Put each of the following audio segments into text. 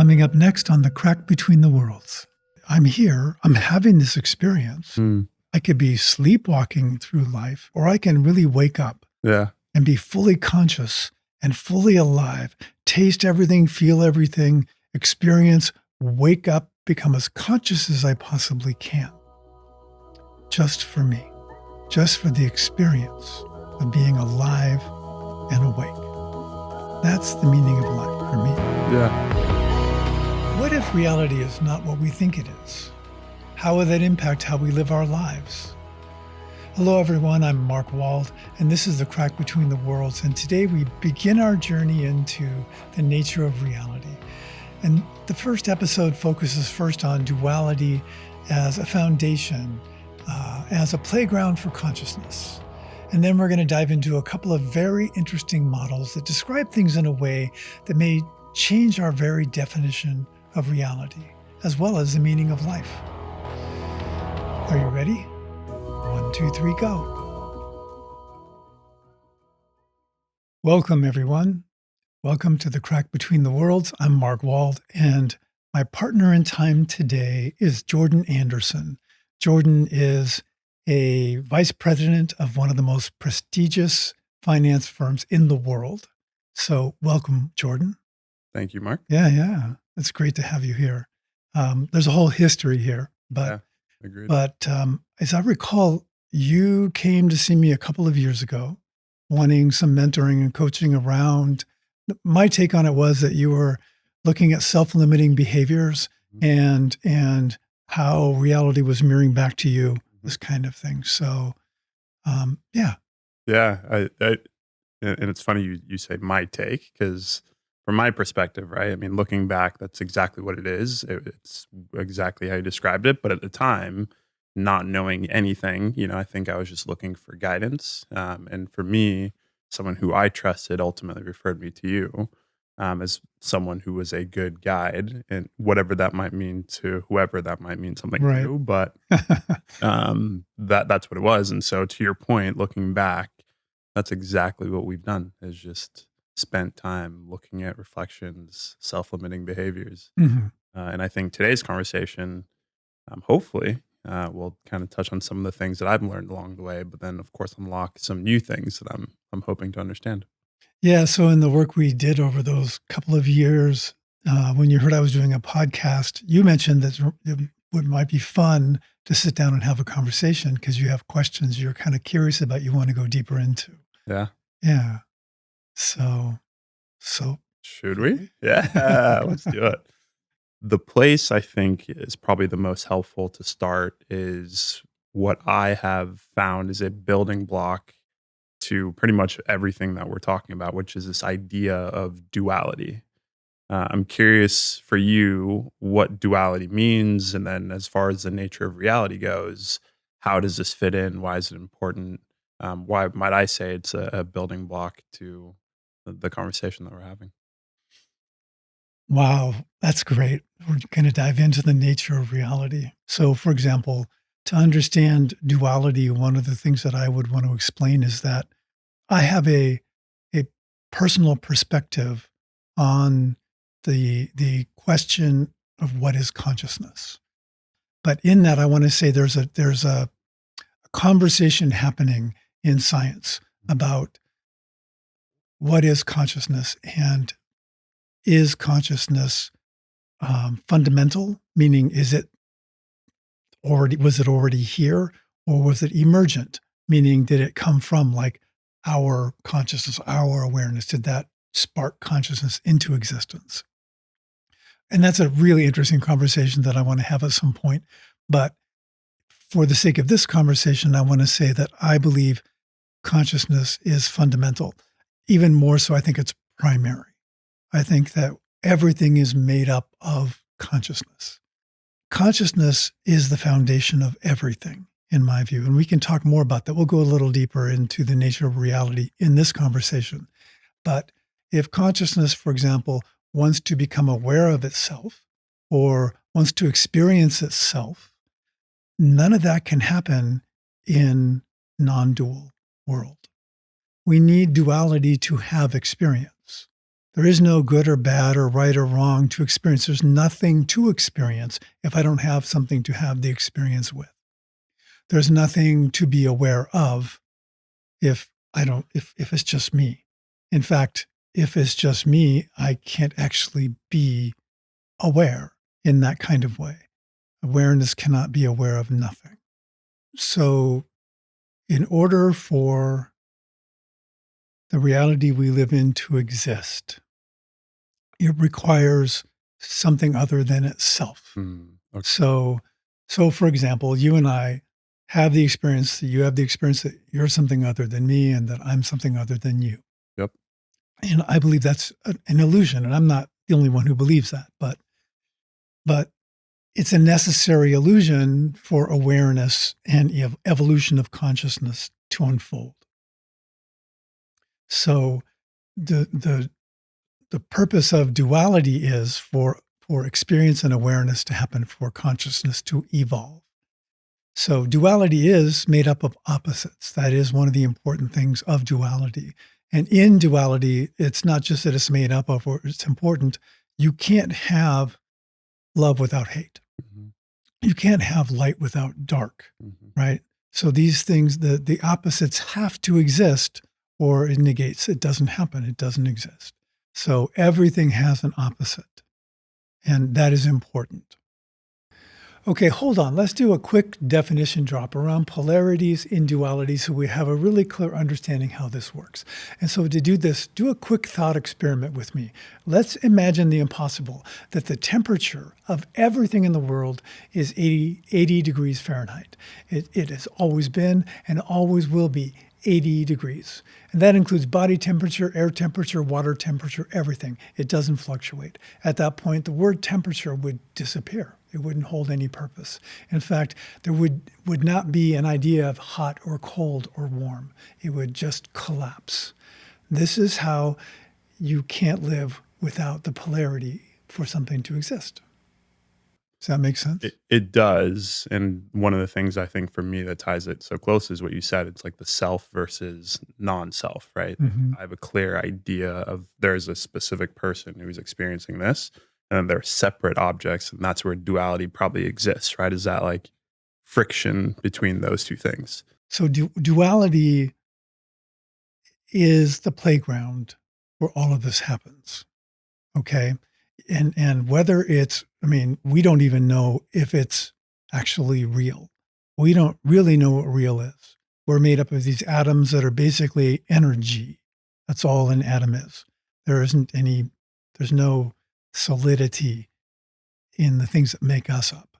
coming up next on The Crack Between the Worlds. I'm here, I'm having this experience. I could be sleepwalking through life, or I can really wake up and be fully conscious and fully alive, taste everything, feel everything, experience, wake up, become as conscious as I possibly can. Just for me, just for the experience of being alive and awake. That's the meaning of life for me. What if reality is not what we think it is? How will that impact how we live our lives? Hello, everyone. I'm Mark Wald, and this is The Crack Between the Worlds. And today we begin our journey into the nature of reality. And the first episode focuses first on duality as a foundation, as a playground for consciousness. And then we're going to dive into a couple of very interesting models that describe things in a way that may change our very definition of reality, as well as the meaning of life. Are you ready? 1, 2, 3, go. Welcome, everyone. Welcome to The Crack Between the Worlds. I'm Mark Wald, and my partner in time today is Jordan Anderson. Jordan is a vice president of one of the most prestigious finance firms in the world. So welcome, Jordan. Thank you, Mark. Yeah. It's great to have you here. There's a whole history here, but agreed. As I recall, you came to see me a couple of years ago, wanting some mentoring and coaching around. My take on it was that you were looking at self-limiting behaviors and how reality was mirroring back to you, this kind of thing. So, yeah. And it's funny you say my take, because from my perspective, right? I mean, looking back, that's exactly what it is. It's exactly how you described it. But at the time, not knowing anything, I think I was just looking for guidance. And for me, someone who I trusted ultimately referred me to you as someone who was a good guide, and whatever that might mean to whoever that might mean something Right. to. But that's what it was. And so, to your point, looking back, that's exactly what we've done, is just spent time looking at reflections, self-limiting behaviors. And I think today's conversation, hopefully, we'll kind of touch on some of the things that I've learned along the way, but then, of course, unlock some new things that I'm hoping to understand. Yeah. So in the work we did over those couple of years, when you heard I was doing a podcast, you mentioned that it might be fun to sit down and have a conversation because you have questions you're kind of curious about, you want to go deeper into. Yeah. So should we? Yeah, let's do it. The place I think is probably the most helpful to start is what I have found is a building block to pretty much everything that we're talking about, which is this idea of duality. I'm curious for you what duality means, and then as far as the nature of reality goes, how does this fit in? Why is it important? Why might I say it's a building block to the conversation that we're having? Wow, that's great. We're going to dive into the nature of reality. So, for example, to understand duality, one of the things that I would want to explain is that I have a personal perspective on the question of what is consciousness. But in that, I want to say there's a conversation happening in science about what is consciousness, and is consciousness fundamental? Meaning, was it already here, or was it emergent? Meaning, did it come from like our consciousness, our awareness? Did that spark consciousness into existence? And that's a really interesting conversation that I want to have at some point. But for the sake of this conversation, I want to say that I believe consciousness is fundamental. Even more so, I think it's primary. I think that everything is made up of consciousness. Consciousness is the foundation of everything, in my view. And we can talk more about that. We'll go a little deeper into the nature of reality in this conversation. But if consciousness, for example, wants to become aware of itself or wants to experience itself, none of that can happen in non-dual world. We need duality to have experience. There is no good or bad or right or wrong to experience. There's nothing to experience if I don't have something to have the experience with. There's nothing to be aware of if it's just me. In fact, if it's just me, I can't actually be aware in that kind of way. Awareness cannot be aware of nothing. So, in order for the reality we live in to exist, it requires something other than itself. Okay. So for example, you and I have the experience, you have the experience that you're something other than me and that I'm something other than you. Yep. And I believe that's an illusion, and I'm not the only one who believes that, but it's a necessary illusion for awareness and evolution of consciousness to unfold. So the purpose of duality is for experience and awareness to happen, for consciousness to evolve. So duality is made up of opposites. That is one of the important things of duality. And in duality, it's not just that it's made up of, or it's important. You can't have love without hate. Mm-hmm. You can't have light without dark, right? So these things, the opposites have to exist, or it negates. It doesn't happen. It doesn't exist. So everything has an opposite, and that is important. Okay, hold on. Let's do a quick definition drop around polarities in duality so we have a really clear understanding how this works. And so to do this, do a quick thought experiment with me. Let's imagine the impossible, that the temperature of everything in the world is 80 degrees Fahrenheit. It has always been and always will be 80 degrees. And that includes body temperature, air temperature, water temperature, everything. It doesn't fluctuate. At that point, the word temperature would disappear. It wouldn't hold any purpose. In fact, there would not be an idea of hot or cold or warm. It would just collapse. This is how you can't live without the polarity for something to exist. Does that make sense? It does. And one of the things I think for me that ties it so close is what you said. It's like the self versus non-self, right? Mm-hmm. I have a clear idea of there's a specific person who's experiencing this, and they're separate objects, and that's where duality probably exists, right? Is that like friction between those two things? So duality is the playground where all of this happens. Okay. And whether it's, I mean, we don't even know if it's actually real. We don't really know what real is. We're made up of these atoms that are basically energy. That's all an atom is. There's no solidity in the things that make us up.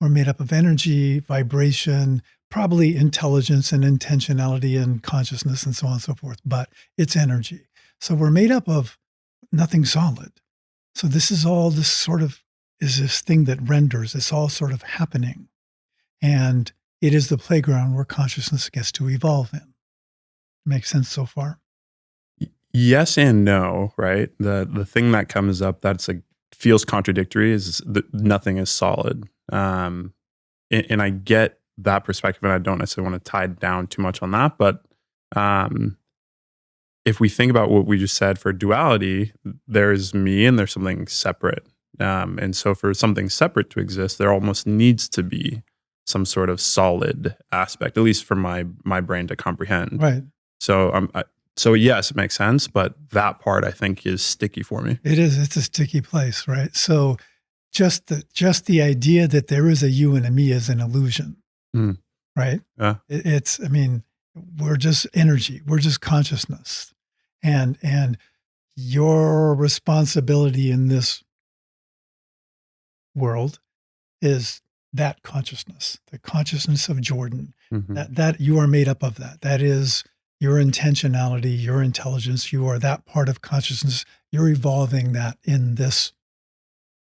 We're made up of energy, vibration, probably intelligence and intentionality and consciousness and so on and so forth, but it's energy. So we're made up of nothing solid. So this is all this sort of is this thing that renders, it's all sort of happening. And it is the playground where consciousness gets to evolve in. Makes sense so far? Yes and no, right? The thing that comes up that's like feels contradictory is that nothing is solid. And I get that perspective, and I don't necessarily want to tie down too much on that. But if we think about what we just said for duality, there's me and there's something separate. And so for something separate to exist, there almost needs to be some sort of solid aspect, at least for my brain to comprehend. Right. So yes, it makes sense, but that part I think is sticky for me. It is. It's a sticky place, right? So just the idea that there is a you and a me is an illusion, right? Yeah. I mean, we're just energy. We're just consciousness. And your responsibility in this world is that consciousness, the consciousness of Jordan, that you are made up of that. That is your intentionality, your intelligence. You are that part of consciousness. You're evolving that in this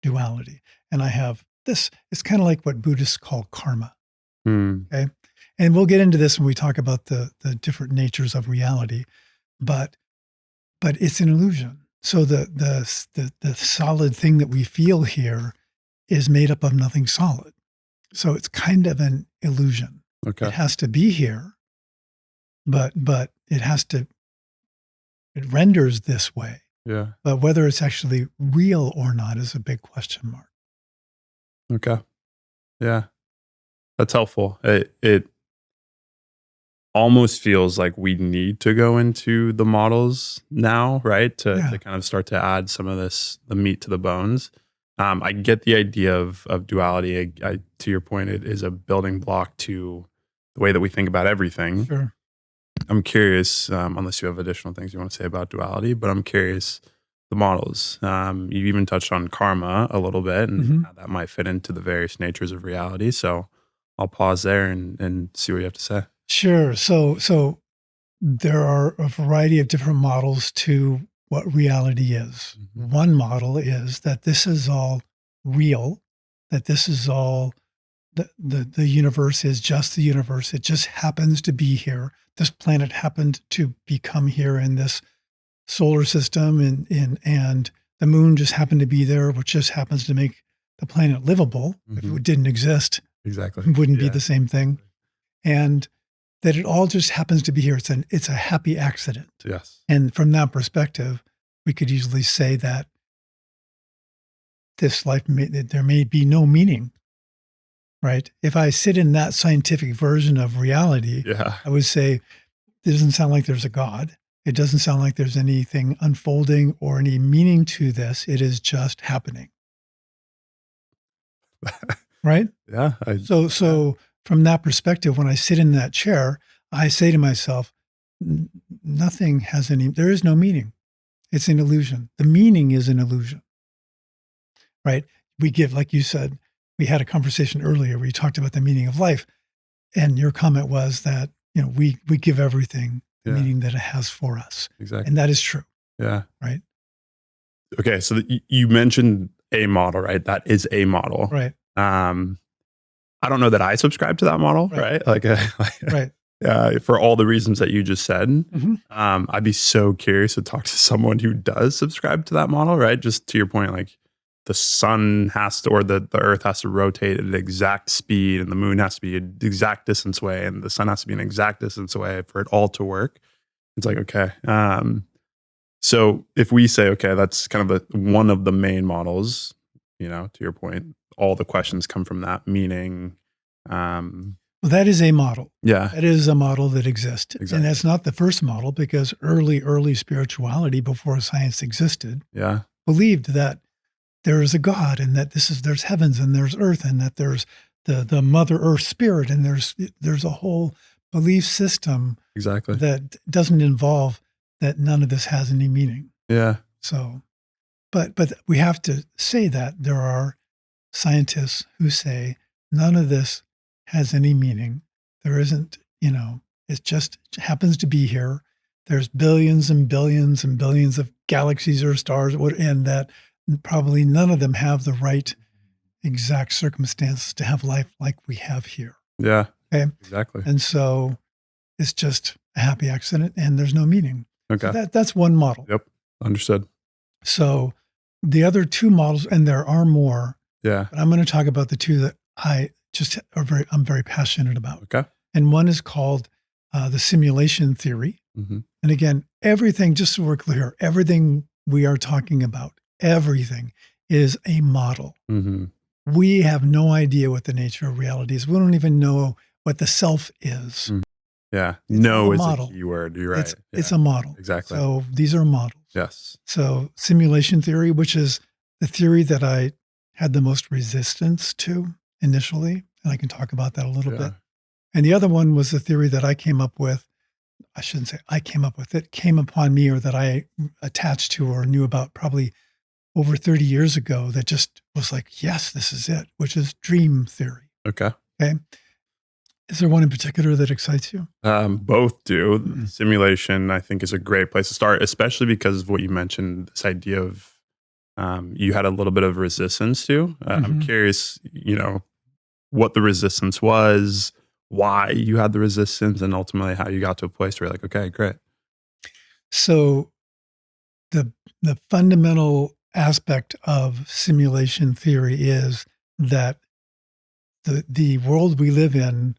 duality. And I have this, it's kind of like what Buddhists call karma. Okay. And we'll get into this when we talk about the different natures of reality, but it's an illusion. So the solid thing that we feel here is made up of nothing solid. So it's kind of an illusion. Okay. It has to be here, but it renders this way. Yeah. but whether it's actually real or not is a big question mark. Okay. Yeah. That's helpful. It almost feels like we need to go into the models now, right? To Yeah, kind of start to add some of this, the meat to the bones. I get the idea of duality. To your point, it is a building block to the way that we think about everything. sure. I'm curious, unless you have additional things you want to say about duality, but I'm curious the models. You even touched on karma a little bit and Mhm. how that might fit into the various natures of reality. So I'll pause there and see what you have to say. Sure. So there are a variety of different models to what reality is. Mhm. One model is that this is all real, that this is all the universe is just the universe. It just happens to be here. This planet happened to become here in this solar system, and the moon just happened to be there, which just happens to make the planet livable. If Mhm. it didn't exist, Exactly. it wouldn't be Yeah. the same thing. And that it all just happens to be here. It's a happy accident. Yes. And from that perspective, we could easily say that that there may be no meaning, right? If I sit in that scientific version of reality, Yeah. I would say it doesn't sound like there's a God. It doesn't sound like there's anything unfolding or any meaning to this. It is just happening, right? Yeah. Yeah. So from that perspective, when I sit in that chair, I say to myself, Nothing has any, there is no meaning. It's an illusion. The meaning is an illusion, right? We give, like you said, we had a conversation earlier where you talked about the meaning of life. And your comment was that, we give everything the Yeah. meaning that it has for us. And Exactly. that is true, Yeah. right? Okay. So you mentioned a model, right? That is a model. Right, Um, I don't know that I subscribe to that model, right, right? Like, right. for all the reasons that you just said. Mhm. I'd be so curious to talk to someone who does subscribe to that model, right? Just to your point, like the sun has to, or the earth has to rotate at an exact speed, and the moon has to be an exact distance away, and the sun has to be an exact distance away for it all to work. It's like, okay. So if we say, okay, that's kind of one of the main models, to your point, all the questions come from that, meaning, um, Well, that is a model. yeah, That is a model that exists. And exactly. that's not the first model because early spirituality before science existed Yeah, believed that there is a God and that there's heavens and there's earth and that there's the mother earth spirit and there's a whole belief system exactly. that doesn't involve that none of this has any meaning. Yeah, So, but we have to say that there are scientists who say none of this has any meaning. There isn't, it just happens to be here. There's billions and billions and billions of galaxies or stars, and that probably none of them have the right exact circumstances to have life like we have here. yeah, Okay. exactly. And so it's just a happy accident and there's no meaning. So Okay. that's one model. Yep. Understood. So the other two models, and there are more, Yeah. but I'm going to talk about the two that I'm very passionate about. Okay. And one is called the simulation theory. Hmm. And again, everything, just so we're clear, everything we are talking about, everything is a model. Hmm. We have no idea what the nature of reality is. We don't even know what the self is. Mm. Yeah. It's all No a is a model. key word. You're right. It's Yeah. a model. Exactly. So these are models. Yes. So simulation theory, which is the theory that I had the most resistance to initially, and I can talk about that a little Yeah. bit. And the other one was the theory that I came up with. I shouldn't say I came up with it, came upon me or that I attached to or knew about probably over 30 years ago that just was like, yes, this is it, which is dream theory. Okay. Okay. Is there one in particular that excites you? Both do. Mm-mm. Simulation, I think, is a great place to start, especially because of what you mentioned, this idea of you had a little bit of resistance to. I'm Mhm. curious, what the resistance was, why you had the resistance, and ultimately how you got to a place where you're like, okay, great. So the the fundamental aspect of simulation theory is that the world we live in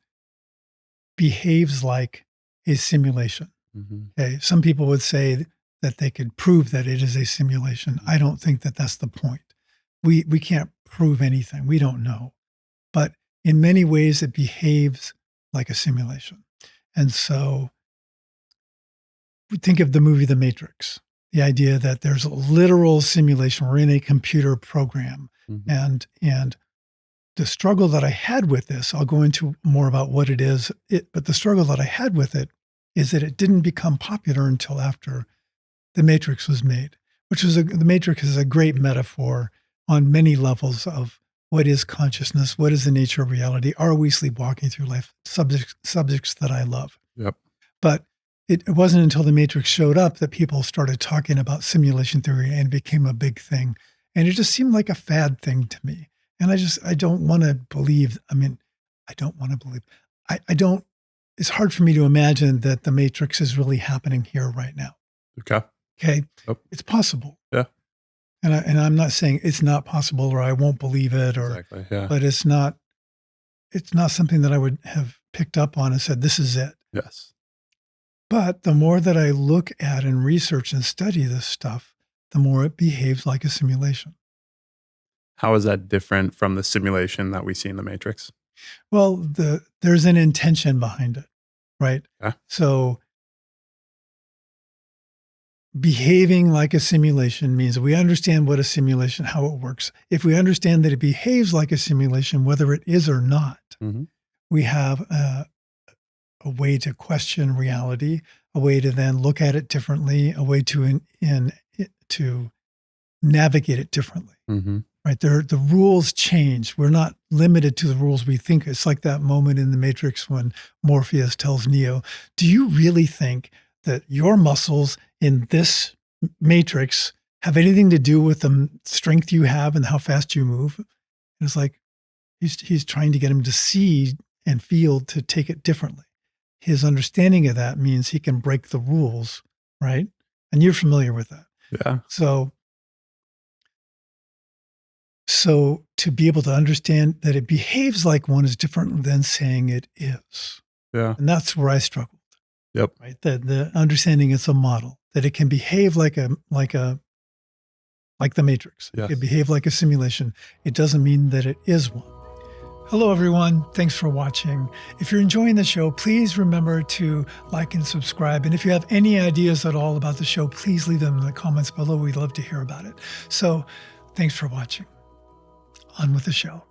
behaves like a simulation. Hmm. Okay, some people would say that they could prove that it is a simulation. I don't think that that's the point. We can't prove anything. We don't know. But in many ways, it behaves like a simulation. And so think of the movie The Matrix, the idea that there's a literal simulation. We're in a computer program. Mhm. And the struggle that I had with this, I'll go into more about what it is, but the struggle that I had with it is that it didn't become popular until after The Matrix was made, The Matrix is a great metaphor on many levels of what is consciousness, what is the nature of reality, are we sleepwalking through life, subjects that I love. Yep. But it wasn't until The Matrix showed up that people started talking about simulation theory and it became a big thing. And it just seemed like a fad thing to me. And I don't want to believe, I don't want to believe, I don't, it's hard for me to imagine that The Matrix is really happening here right now. Okay. Okay. Yep. It's possible. Yeah. And I'm not saying it's not possible or I won't believe it Exactly. Yeah. but it's not something that I would have picked up on and said, this is it. Yes. But the more that I look at and research and study this stuff, the more it behaves like a simulation. How is that different from the simulation that we see in the Matrix? Well, there's an intention behind it, right? Yeah. So behaving like a simulation means we understand what a simulation, how it works. If we understand that it behaves like a simulation, whether it is or not, Mm-hmm. we have a way to question reality, a way to then look at it differently, a way to to navigate it differently. Mm-hmm. Right? The rules change. We're not limited to the rules we think. It's like that moment in the Matrix when Morpheus tells Neo, do you really think that your muscles in this matrix have anything to do with the strength you have and how fast you move? And it's like he's trying to get him to see and feel, to take it differently. His understanding of that means he can break the rules, right? And you're familiar with that. Yeah. So to be able to understand that it behaves like one is different than saying it is. Yeah. And that's where I struggled. Yep. Right. The understanding it's a model, that it can behave like the Matrix. Yes. It behave like a simulation. It doesn't mean that it is one. Hello, everyone. Thanks for watching. If you're enjoying the show, please remember to like and subscribe. And if you have any ideas at all about the show, please leave them in the comments below. We'd love to hear about it. So thanks for watching. On with the show.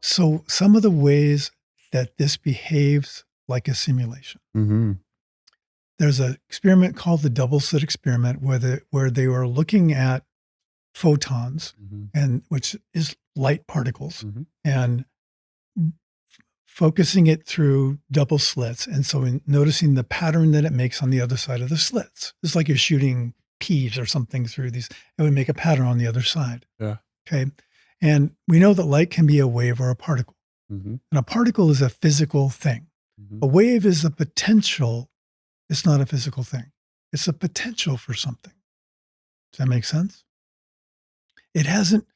So some of the ways that this behaves like a simulation. Mm-hmm. There's an experiment called the double slit experiment where they were looking at photons, Mm-hmm. and which is light particles, Mm-hmm. and focusing it through double slits. And so noticing the pattern that it makes on the other side of the slits. It's like you're shooting peas or something through these. It would make a pattern on the other side. Yeah. Okay. And we know that light can be a wave or a particle. Mm-hmm. And a particle is a physical thing. Mm-hmm. A wave is a potential. It's not a physical thing. It's a potential for something. Does that make sense? It hasn't,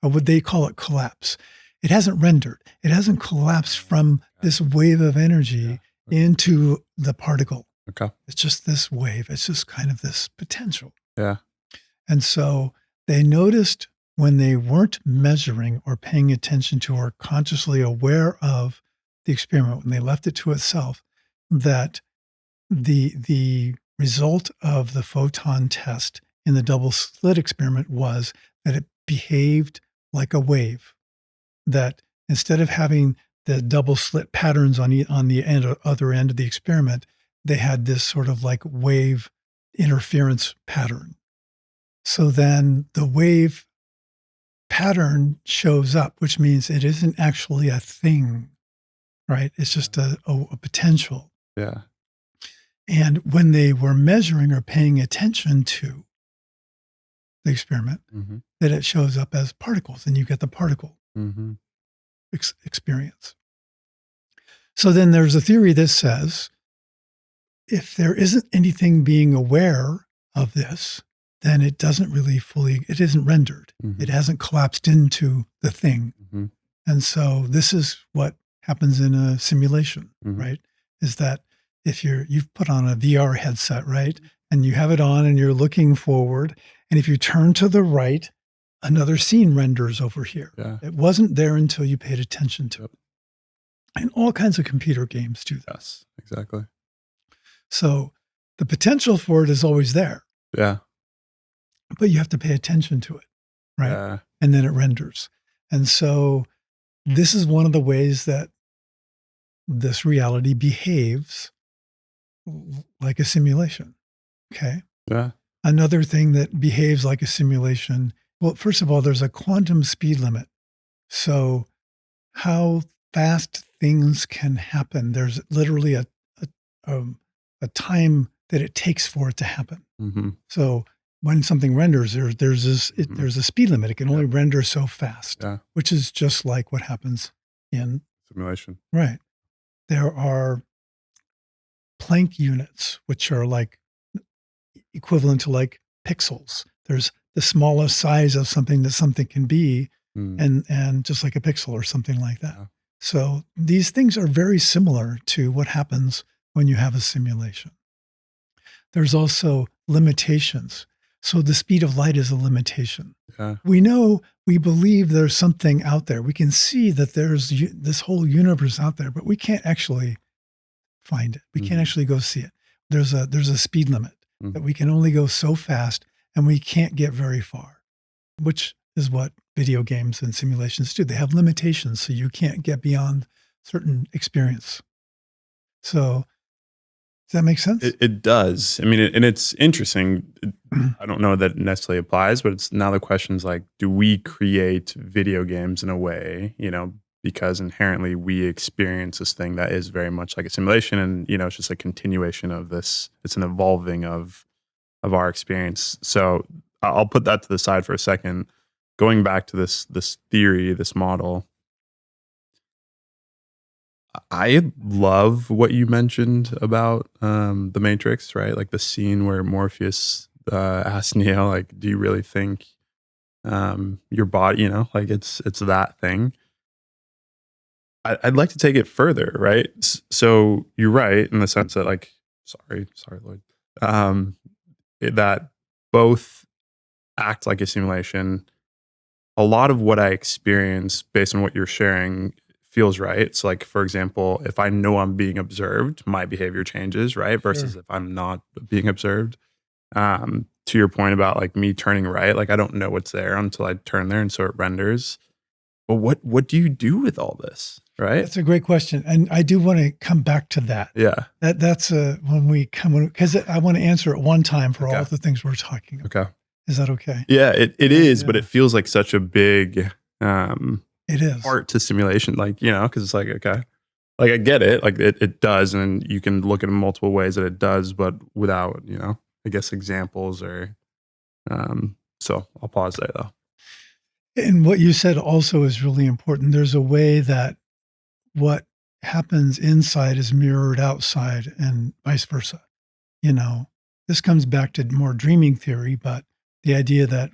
or what they call it, collapse. It hasn't rendered. It hasn't collapsed from this wave of energy into the particle. Okay. It's just this wave. It's just kind of this potential. Yeah. And so they noticed when they weren't measuring or paying attention to or consciously aware of the experiment, when they left it to itself, that the result of the photon test in the double slit experiment was that it behaved like a wave. That instead of having the double slit patterns on the other end of the experiment, they had this sort of like wave interference pattern. So then the wave pattern shows up, which means it isn't actually a thing, right? It's just a potential. Yeah. And when they were measuring or paying attention to the experiment, Mm-hmm. that it shows up as particles, and you get the particle Mm-hmm. experience. So then there's a theory that says if there isn't anything being aware of this, then it doesn't really it isn't rendered. Mm-hmm. It hasn't collapsed into the thing. Mm-hmm. And so this is what happens in a simulation, Mm-hmm. right? Is that if you've put on a VR headset, right? and you have it on and you're looking forward. And if you turn to the right, another scene renders over here. Yeah. It wasn't there until you paid attention to Yep. it. And all kinds of computer games do that. Yes. Exactly. So the potential for it is always there, Yeah. but you have to pay attention to it, right? Yeah. And then it renders. And so this is one of the ways that this reality behaves like a simulation. Okay. Yeah. Another thing that behaves like a simulation, well, first of all, there's a quantum speed limit. So how fast things can happen, there's literally um, a time that it takes for it to happen. Mm-hmm. So when something renders, there's a speed limit. It can only render so fast, Yeah. which is just like what happens in Simulation. right. There are Planck units, which are like equivalent to like pixels. There's the smallest size of something that something can be, Mm. and just like a pixel or something like that. Yeah. So these things are very similar to what happens when you have a simulation. There's also limitations. So the speed of light is a limitation. Yeah. We know, we believe there's something out there. We can see that there's this whole universe out there, but we can't actually find it. We can't Mhm. actually go see it. There's a speed limit that Mhm. we can only go so fast, and we can't get very far, which is what video games and simulations do. They have limitations, so you can't get beyond certain experience. So does that make sense? It does. I mean, and it's interesting. I don't know that it necessarily applies, but it's now the question's like, do we create video games in a way, because inherently we experience this thing that is very much like a simulation, and it's just a continuation of this. It's an evolving of our experience. So I'll put that to the side for a second. Going back to this theory, this model, I love what you mentioned about the Matrix, right? Like the scene where Morpheus asks Neo, like, "Do you really think your body, like it's that thing?" I'd like to take it further, right? So you're right in the sense that, like, sorry, Lloyd, that both act like a simulation. A lot of what I experience based on what you're sharing feels right. So, like, for example, if I know I'm being observed, my behavior changes, right? Versus Sure. if I'm not being observed. To your point about like me turning right, like I don't know what's there until I turn there, and so it renders. But what do you do with all this, right? That's a great question, and I do want to come back to that. Yeah. That's when we come because I want to answer at one time for all Okay. of the things we're talking about. Okay. Is that okay? Yeah, it Yeah, is, but yeah. it feels like such a big It is. part to simulation, like, because it's like, okay, like I get it, like it does, and you can look at multiple ways that it does, but without, I guess examples or so I'll pause there though. And what you said also is really important. There's a way that what happens inside is mirrored outside and vice versa. You know, this comes back to more dreaming theory, but the idea that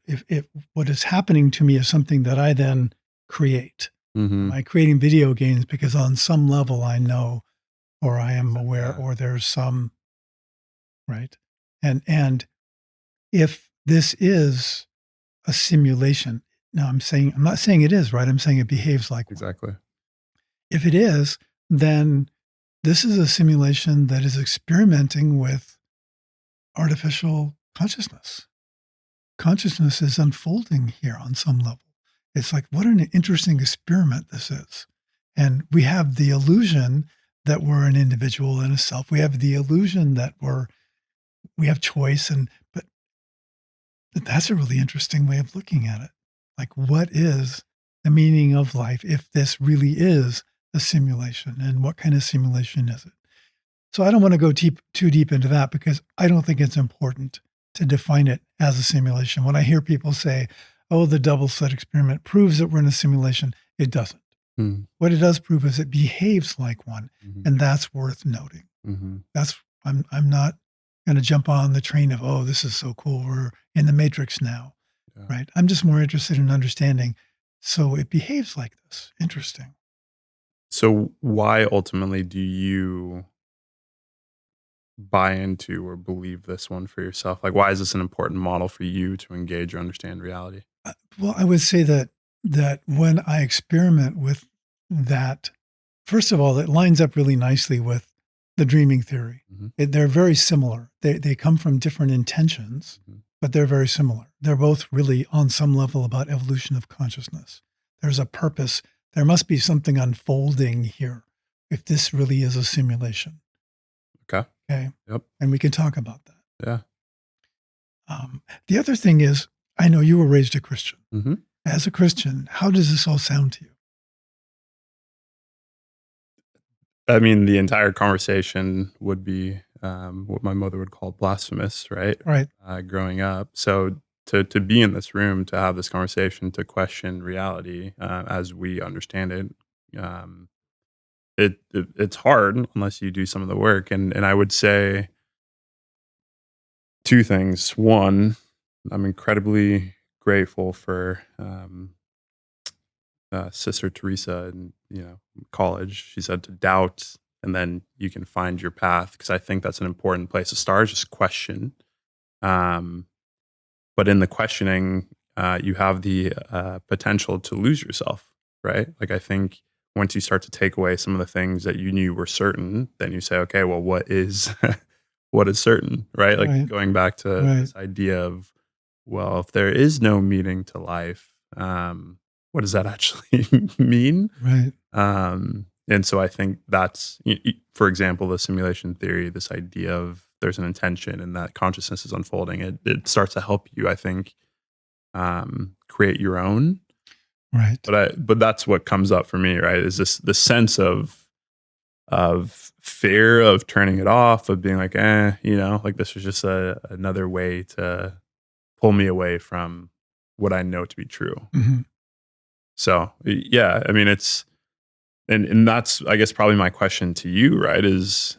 if what is happening to me is something that I then create. Am Mm-hmm. I creating video games because on some level I know or I am aware Yeah. or there's some right? And if this is a simulation, now I'm not saying it is, right? I'm saying it behaves like one. Exactly. If it is, then this is a simulation that is experimenting with artificial consciousness. Consciousness is unfolding here on some level. It's like, what an interesting experiment this is. And we have the illusion that we're an individual and a self. We have the illusion that we have choice, but that's a really interesting way of looking at it. Like, what is the meaning of life if this really is a simulation? And what kind of simulation is it? So I don't want to go too deep into that because I don't think it's important to define it as a simulation. When I hear people say, oh, the double slit experiment proves that we're in a simulation, it doesn't. Mm-hmm. What it does prove is it behaves like one, and that's worth noting. Mm-hmm. I'm not going to jump on the train of, oh, this is so cool. We're in the matrix now, Yeah. right? I'm just more interested in understanding. So it behaves like this. Interesting. So why ultimately do you buy into or believe this one for yourself? Like, why is this an important model for you to engage or understand reality? Well, I would say that when I experiment with that, first of all, it lines up really nicely with the dreaming theory. Mhm, They're very similar. They come from different intentions, mhm. but they're very similar. They're both really on some level about evolution of consciousness. There's a purpose. There must be something unfolding here if this really is a simulation. Okay. Okay. Yep. And we can talk about that. Yeah. The other thing is, I know you were raised a Christian. Mhm. As a Christian, how does this all sound to you? I mean, the entire conversation would be, what my mother would call blasphemous, right? Right. Growing up. So to be in this room, to have this conversation, to question reality, as we understand it, it's hard unless you do some of the work. And I would say 2 things. One, I'm incredibly grateful for, Sister Teresa in, college. She said to doubt, and then you can find your path, because I think that's an important place to start, just question. Um, but in the questioning, you have the, potential to lose yourself, right? Like, I think once you start to take away some of the things that you knew were certain, then you say, "Okay, well, what is what is certain?" Right? Like, Right. going back to Right. this idea of, well, if there is no meaning to life, what does that actually mean? Right. And so I think that's, for example, the simulation theory, this idea of there's an intention and that consciousness is unfolding. It starts to help you, I think, create your own. Right. But that's what comes up for me, right? Is this the sense of fear of turning it off, of being like, like this is just another way to pull me away from what I know to be true. Mhm. So yeah, I mean, it's and that's, I guess, probably my question to you, right? Is,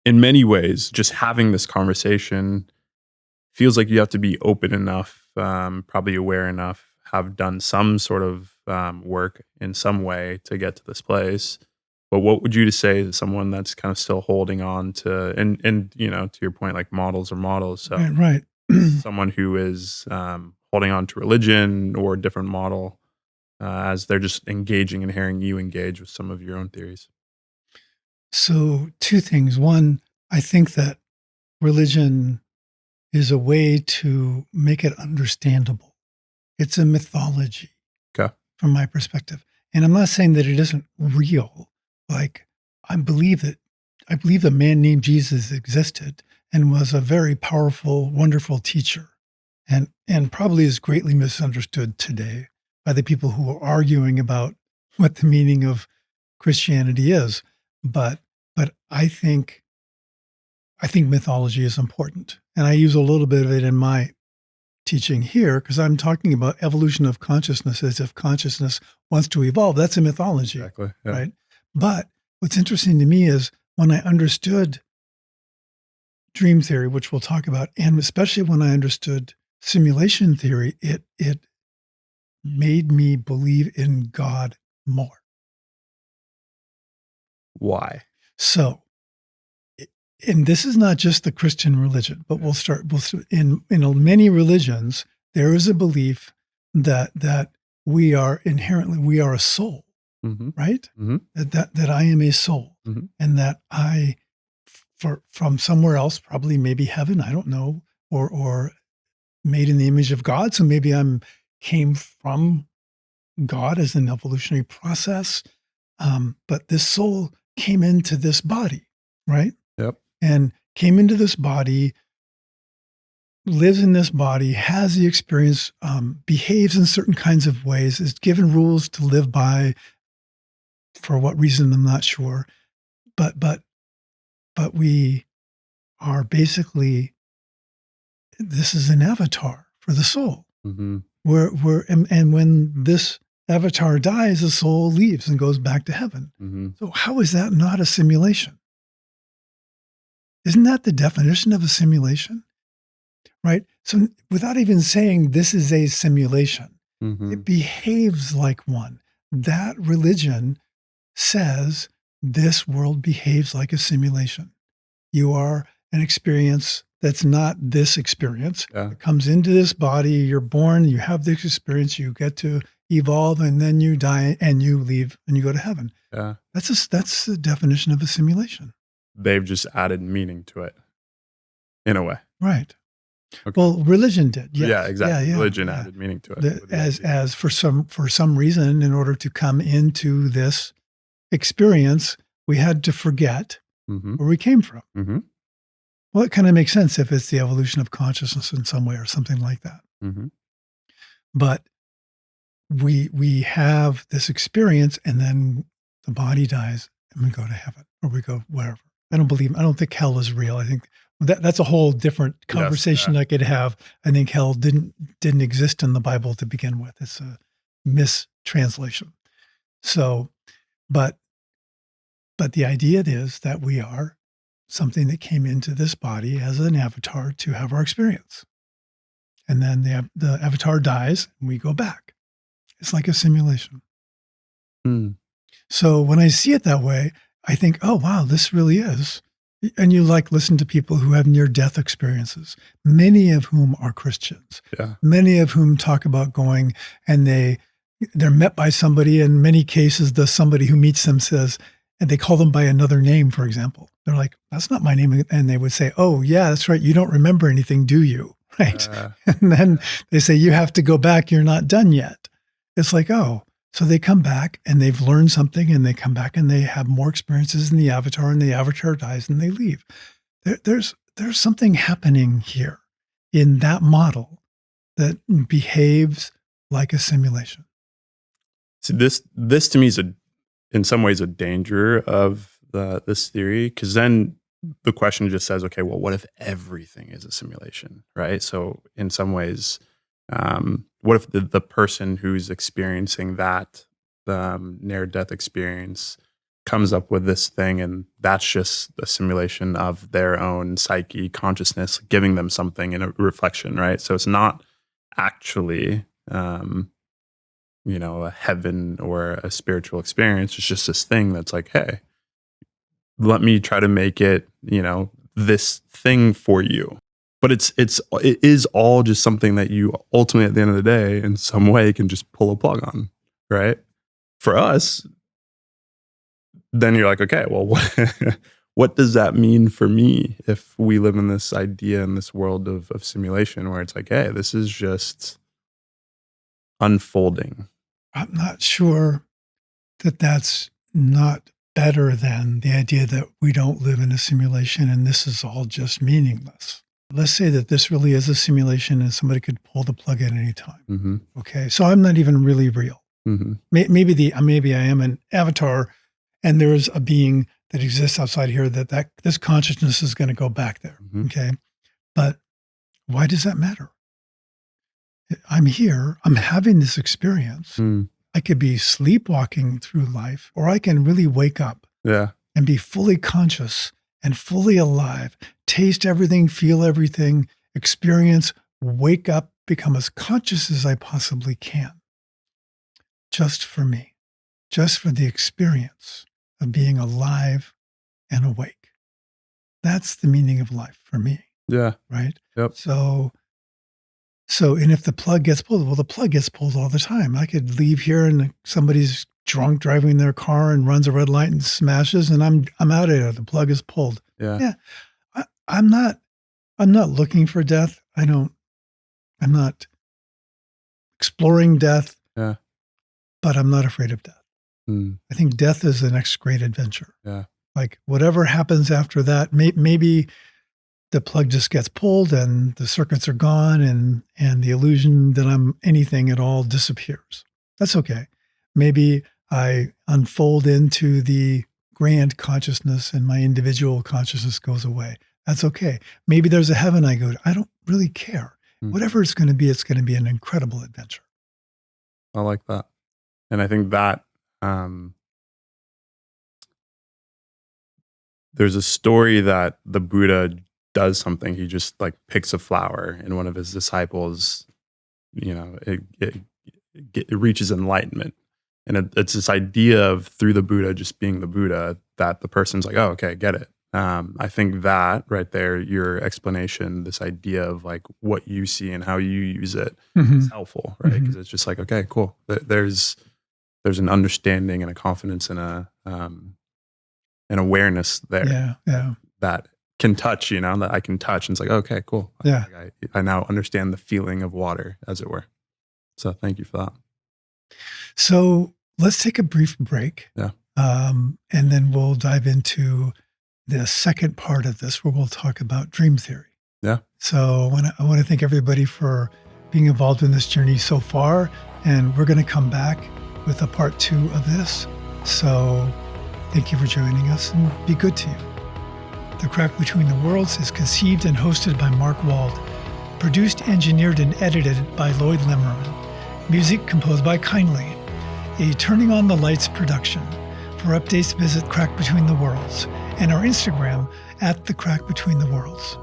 in many ways, just having this conversation feels like you have to be open enough, probably aware enough, have done some sort of, work in some way to get to this place. But what would you say to someone that's kind of still holding on to, and to your point, like models are models. So Right, right. someone who is, holding on to religion or a different model, as they're just engaging and hearing you engage with some of your own theories. So, 2 things. One, I think that religion is a way to make it understandable. It's a mythology Okay. from my perspective. And I'm not saying that it isn't real. Like, I believe that I believe a man named Jesus existed and was a very powerful, wonderful teacher, and probably is greatly misunderstood today by the people who are arguing about what the meaning of Christianity is. But I think mythology is important. And I use a little bit of it in my teaching here because I'm talking about evolution of consciousness as if consciousness wants to evolve. That's a mythology, Exactly. Yeah. right? But what's interesting to me is when I understood dream theory, which we'll talk about, and especially when I understood simulation theory, it made me believe in God more. Why? So, and this is not just the Christian religion, but Yeah. in many religions, there is a belief that we are a soul, Mhm. right? Mhm. That I am a soul, Mhm. and that from somewhere else, probably maybe heaven, I don't know, or made in the image of God. So maybe I'm came from God as an evolutionary process. But this soul came into this body, right? Yep. And came into this body, lives in this body, has the experience, behaves in certain kinds of ways, is given rules to live by. For what reason, I'm not sure. But but but we are basically this is an avatar for the soul. Mhm. And when this avatar dies, the soul leaves and goes back to heaven. Mhm. So how is that not a simulation? Isn't that the definition of a simulation? Right? So without even saying this is a simulation, it Mhm. behaves like one. That religion says this world behaves like a simulation. You are an experience that's not this experience. Yeah. It comes into this body, you're born, you have this experience, you get to evolve, and then you die and you leave and you go to heaven. Yeah. That's the definition of a simulation. They've just added meaning to it in a way. Right. Okay. Well, religion did. Yes. Yeah, exactly. Yeah, Religion yeah. added meaning to it. As for some reason, in order to come into this experience, we had to forget Mm-hmm. where we came from. Mm-hmm. Well, it kind of makes sense if it's the evolution of consciousness in some way or something like that. Mm-hmm. But we have this experience, and then the body dies, and we go to heaven or we go wherever. I don't think hell is real. I think that's a whole different conversation I could have. I think hell didn't exist in the Bible to begin with. It's a mistranslation. So, but the idea is that we are something that came into this body as an avatar to have our experience. And then the avatar dies and we go back. It's like a simulation. Mm. So when I see it that way, I think, oh, wow, this really is. And you listen to people who have near-death experiences, many of whom are Christians, Yeah. many of whom talk about going and they're met by somebody. In many cases, the somebody who meets them says, and they call them by another name, for example. They're like, that's not my name. And they would say, oh, yeah, that's right. You don't remember anything, do you? Right. And then they say, you have to go back. You're not done yet. It's like, oh, so they come back and they've learned something and they come back and they have more experiences in the avatar and the avatar dies and they leave. There's something happening here in that model that behaves like a simulation. So this to me is in some ways a danger of this theory, because then the question just says, okay, well, what if everything is a simulation, right? So in some ways, what if the person who's experiencing that near-death experience comes up with this thing, and that's just a simulation of their own psyche, consciousness, giving them something in a reflection, right? So it's not actually, a heaven or a spiritual experience. It's just this thing that's like, hey, let me try to make it, this thing for you. But it is all just something that you ultimately, at the end of the day, in some way, can just pull a plug on, right? For us, then you're like, okay, well, what does that mean for me if we live in this idea, in this world of simulation, where it's like, hey, this is just unfolding. I'm not sure that that's not better than the idea that we don't live in a simulation and this is all just meaningless. Let's say that this really is a simulation and somebody could pull the plug at any time. Mm-hmm. Okay, so I'm not even really real. Mm-hmm. Maybe I am an avatar, and there is a being that exists outside here that this consciousness is going to go back there. Mm-hmm. Okay, but why does that matter? I'm here. I'm having this experience. Mm. I could be sleepwalking through life, or I can really wake up and be fully conscious and fully alive, taste everything, feel everything, experience, wake up, become as conscious as I possibly can. Just for me, just for the experience of being alive and awake. That's the meaning of life for me. Yeah. Right? Yep. So, and if the plug gets pulled, well, the plug gets pulled all the time. I could leave here and somebody's drunk driving their car and runs a red light and smashes, and I'm out of here. The plug is pulled. Yeah. I'm not looking for death. I'm not exploring death. Yeah. But I'm not afraid of death. Mm. I think death is the next great adventure. Yeah. Like whatever happens after that, maybe the plug just gets pulled and the circuits are gone and the illusion that I'm anything at all disappears. That's okay. Maybe I unfold into the grand consciousness and my individual consciousness goes away. That's okay. Maybe there's a heaven I go to. I don't really care. Whatever it's going to be an incredible adventure. I like that. And I think that there's a story that the Buddha does something. He just picks a flower, and one of his disciples, it reaches enlightenment. And it's this idea of, through the Buddha just being the Buddha, that the person's like, oh, okay, get it. I think that right there, your explanation, this idea of like what you see and how you use it Hmm. is helpful, right? Because it's just like, okay, cool. There's an understanding and a confidence and a an awareness there Yeah, yeah, that can touch, that I can touch. And it's like, okay, cool. yeah. Like I now understand the feeling of water, as it were. So thank you for that. So let's take a brief break, Yeah. and then we'll dive into the second part of this, where we'll talk about dream theory. Yeah. So I want to thank everybody for being involved in this journey so far, and we're going to come back with a part 2 of this. So thank you for joining us, and be good to you. The Crack Between the Worlds is conceived and hosted by Mark Wald, produced, engineered, and edited by Lloyd Limmerman. Music composed by Kindly, a Turning on the Lights production. For updates, visit Crack Between the Worlds and our Instagram @The Crack Between the Worlds.